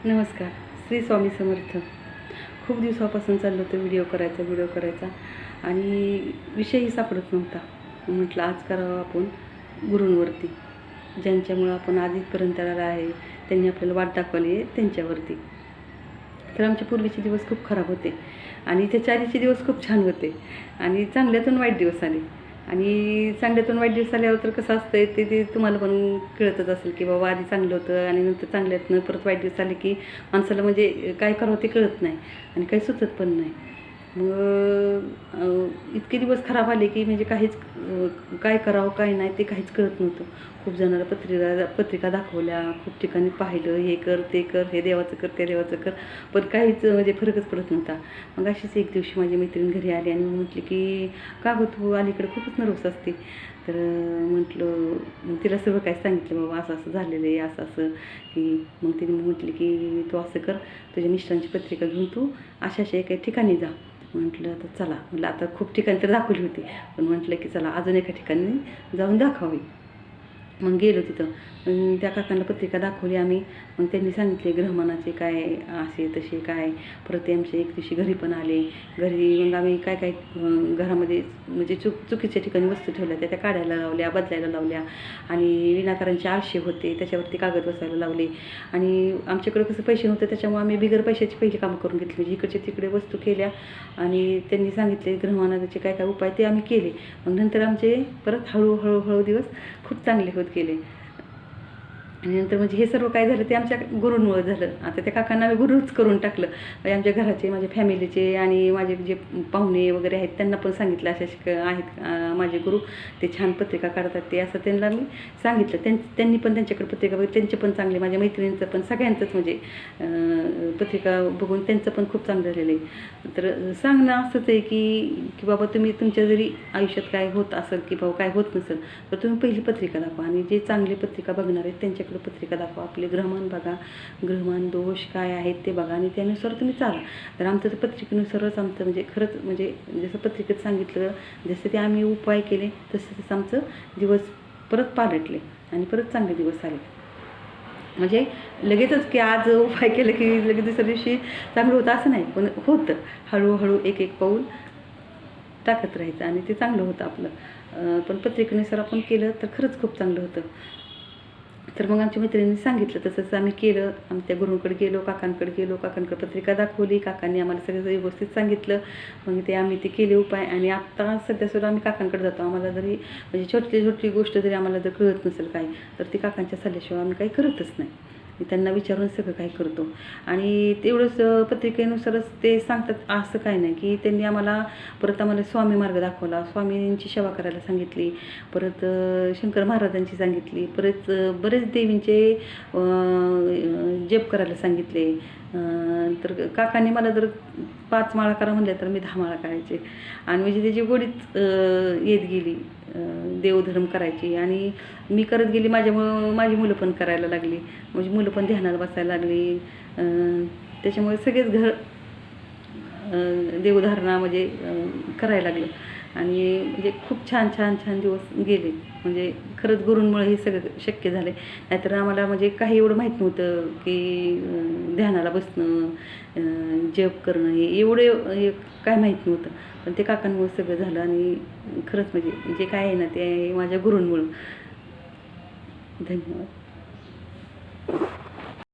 नमस्कार. श्री स्वामी समर्थ. खूप दिवसापासून चाललं होतं व्हिडिओ करायचा आणि विषयही सापडत नव्हता. म्हटलं आज करावं आपण गुरूंवरती, ज्यांच्यामुळं आपण आधीपर्यंत आलेलो आहे, त्यांनी आपल्याला वाट दाखवली आहे त्यांच्यावरती. तर आमचे पूर्वीचे दिवस खूप खराब होते आणि त्याच्या आधीचे दिवस खूप छान होते आणि चांगल्यातून वाईट दिवस आले. आणि चांगल्यातून वाईट दिवस आल्यावर तर कसं असतं ते तुम्हाला पण कळतच असेल की बाबा आधी चांगलं होतं आणि नंतर चांगल्यातनं परत वाईट दिवस आले की माणसाला म्हणजे काय करावं ते कळत नाही आणि काही सुचत पण नाही. मग इतके दिवस खराब आले की म्हणजे काहीच काय करावं काय नाही ते काहीच कळत नव्हतं. खूप जणांना पत्रिका दाखवल्या, खूप ठिकाणी पाहिलं, हे कर ते कर, हे देवाचं कर ते देवाचं कर, पण काहीच म्हणजे फरकच पडत नव्हता. मग अशीच एक दिवशी माझी मैत्रीण घरी आली आणि म्हटली की का गं तू अलीकडे खूपच नर्वस असते. तर म्हटलं, मग तिला सगळं काय सांगितलं, बाबा असं असं झालेलं आहे, असं असं की मग तिने म्हटली की तू असं कर, तुझ्या मिस्टरांची पत्रिका घेऊन तू अशा अशा एका ठिकाणी जा. म्हटलं आता चला, म्हटलं आता खूप ठिकाणी तर दाखवली होती, पण म्हटलं की चला अजून एका ठिकाणी जाऊन दाखवावी. मग गेलो तिथं. मग त्या काकांना पत्रिका दाखवली आम्ही. मग त्यांनी सांगितले ग्रहमानाचे काय असे तसे काय. परत ते आमच्या एक दिवशी घरी पण आले. घरी मग आम्ही काय काय घरामध्ये म्हणजे चुकीच्या ठिकाणी वस्तू ठेवल्या त्या काढायला लावल्या, बदलायला लावल्या आणि विनाकारांचे आरशे होते त्याच्यावरती कागद बसायला लावले. आणि आमच्याकडे कसं पैसे नव्हते त्याच्यामुळे आम्ही बिगर पैशाची पहिली कामं करून घेतली. म्हणजे इकडचे तिकडे वस्तू केल्या आणि त्यांनी सांगितले ग्रहमानाचे काय काय उपाय ते आम्ही केले. मग नंतर आमचे परत हळूहळू दिवस खूप चांगले होत गेले. आणि नंतर म्हणजे हे सर्व काय झालं ते आमच्या गुरूंमुळे झालं. आता त्या काकांना आम्ही गुरुच करून टाकलं. म्हणजे आमच्या घराचे, माझ्या फॅमिलीचे आणि माझे जे पाहुणे वगैरे आहेत त्यांना पण सांगितलं असे आहेत माझे गुरु, ते छान पत्रिका काढतात ते, असं त्यांना मी सांगितलं. त्यांनी पण त्यांच्याकडे पत्रिका बघितली, त्यांचे पण चांगले, माझ्या मैत्रिणींचं पण सगळ्यांचंच म्हणजे पत्रिका बघून त्यांचं पण खूप चांगलं झालेलं आहे. तर सांगणं असंच आहे की बाबा तुम्ही तुमच्या जरी आयुष्यात काय होत असेल की बाबा काय होत नसेल तर तुम्ही पहिली पत्रिका दाखवा आणि जे चांगली पत्रिका बघणार आहेत त्यांच्याकडे पत्रिका दाखवा. आपले ग्रहमान बघा, ग्रहमान दोष काय आहेत ते बघा आणि त्यानुसार तुम्ही चाला. तर आमचं तर पत्रिकेनुसारच आमचं म्हणजे खरंच म्हणजे जसं पत्रिकेत सांगितलं जसं ते आम्ही उपाय केले तसं आमचं दिवस परत पालटले आणि परत चांगले दिवस आले. म्हणजे लगेचच की आज उपाय केलं की लगेच दुसऱ्या दिवशी चांगलं होतं असं नाही, पण होतं हळूहळू एक एक पाऊल टाकत राहायचं आणि ते चांगलं होतं आपलं. पण पत्रिकेनुसार आपण केलं तर खरंच खूप चांगलं होतं. तर मग आमच्या मैत्रिणींनी सांगितलं तसंच आम्ही केलं. आम्ही त्या गुरूंकडे गेलो, काकांकडे पत्रिका दाखवली. काकांनी आम्हाला सगळं व्यवस्थित सांगितलं. मग ते आम्ही ते केले उपाय आणि आत्ता सध्यासुद्धा आम्ही काकांकडे जातो. आम्हाला जरी म्हणजे छोटी गोष्ट जरी आम्हाला जर कळत नसेल काय तर ते काकांच्या सल्ल्याशिवाय आम्ही काही करतच नाही. मी त्यांना विचारून सगळं काही करतो आणि तेवढंच पत्रिकेनुसारच ते सांगतात असं काय नाही की त्यांनी परत आम्हाला स्वामी मार्ग दाखवला, स्वामींची सेवा करायला सांगितली, परत शंकर महाराजांची सांगितली, परत बरेच देवींचे जप करायला सांगितले. तर काकांनी मला जर 5 माळा करा म्हणल्या तर मी 10 माळा करायचे आणि म्हणजे त्याची गोडीच येत गेली देवधर्म करायची आणि मी करत गेली. माझी मुलं पण करायला लागली, म्हणजे मुलं पण ध्यानाला बसायला लागली. त्याच्यामुळे सगळेच घर देवधारणा म्हणजे करायला लागलं आणि म्हणजे खूप छान दिवस गेले. म्हणजे खरंच गुरूंमुळे हे सगळं शक्य झालं आहे. नाहीतर आम्हाला म्हणजे काही एवढं माहीत नव्हतं की ध्यानाला बसणं, जप करणं हे काय माहीत नव्हतं. पण ते काकांमुळे सगळं झालं आणि खरंच म्हणजे जे काय आहे ना ते माझ्या गुरूंमुळं. धन्यवाद.